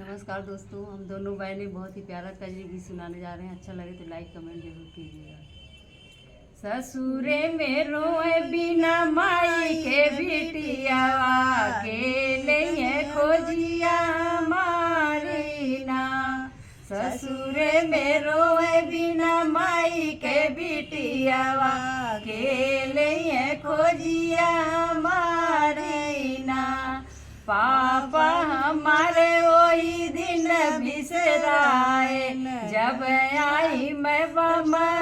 नमस्कार दोस्तों, हम दोनों बहनें बहुत ही प्यारा कजरी गीत सुनाने जा रहे हैं। अच्छा लगे तो लाइक कमेंट जरूर कीजिएगा। ससुरे में रोए बिना माई के बिटियावा के लिए खोजिया हमारी ना। ससुरे में रोए बिना माई के बिटियावा के लिए खोजिया हमारी ना। पापा हमारे वही दिन बिसराए जब आई मैं बमतरियाना।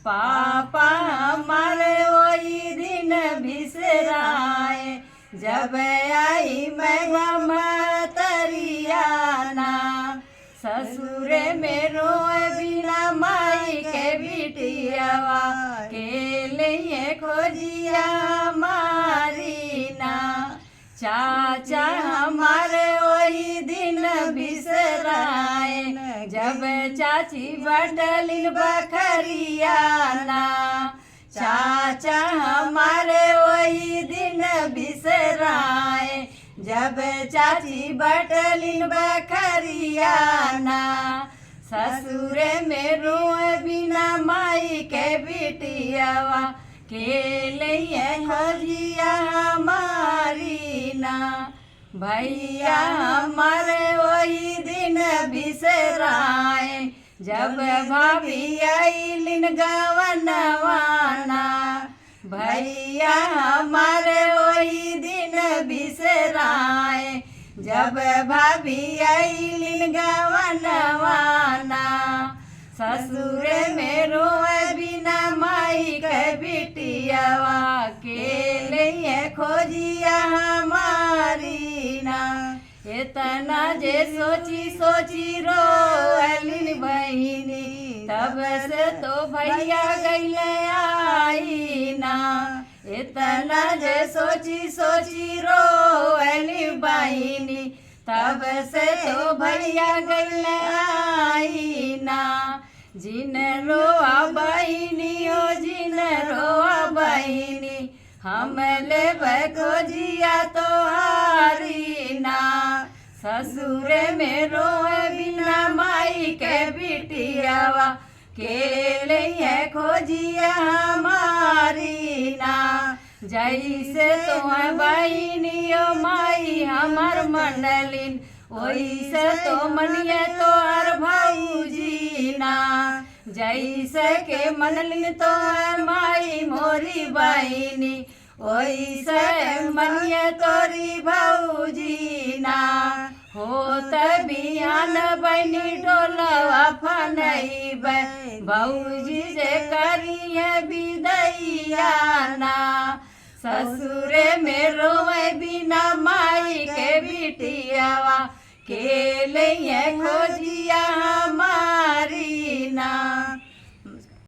पापा हमारे वही दिन बिसराए जब आई मैं बमतरियाना। ससुरे में रोए बिना माई के बिटियावा के लिए खोजिया हमारी ना। चाचा हमारे वही दिन बिसराए जब चाची बटलिन बखरियाना। चाचा हमारे वही दिन बिसराए जब चाची बटलिन बखरियाना। ससुरे में रोए बिना माई के बिटियावा के लिए खोजिया हमारी ना। भैया हमारे वही दिन बिसराए जब भाभी आइलिन गवनवाना। भैया हमारे वही दिन बिसराए जब भाभी आइलिन गवनवाना। ससुरे में रोए बिना माई के बिटियावा के लिए खोजिया हमारी ना। इतना जे सोची सोची रोलिन बहिनी तब से तो भैया गईले आई ना। इतना जे सोची सोची रोलिन बहिनी तब से तो भैया गईले आई ना। जिन रोआ बहिनी ओ जिन रोआ बहिनी हम ले खोजिया तो हारी ना। ससुरे में रोए बिना माई के बिटियावा के लिए खोजिया हमारी ना। जैसे तो बहिनी ओ माई हमार मंडलिन वैसे तो मनिए तो हर भौजी ना। जैसे के मनलिन तो माई मोरी बहिनी वैसे मनिए तोरी भौजी ना। होत बिहान बहनी डोलवा फनैबे भौजी जे करिए बिदैया ना। ससुरे में रोए बिना माई के बिटियावा के लिए खोजिया हमारी ना।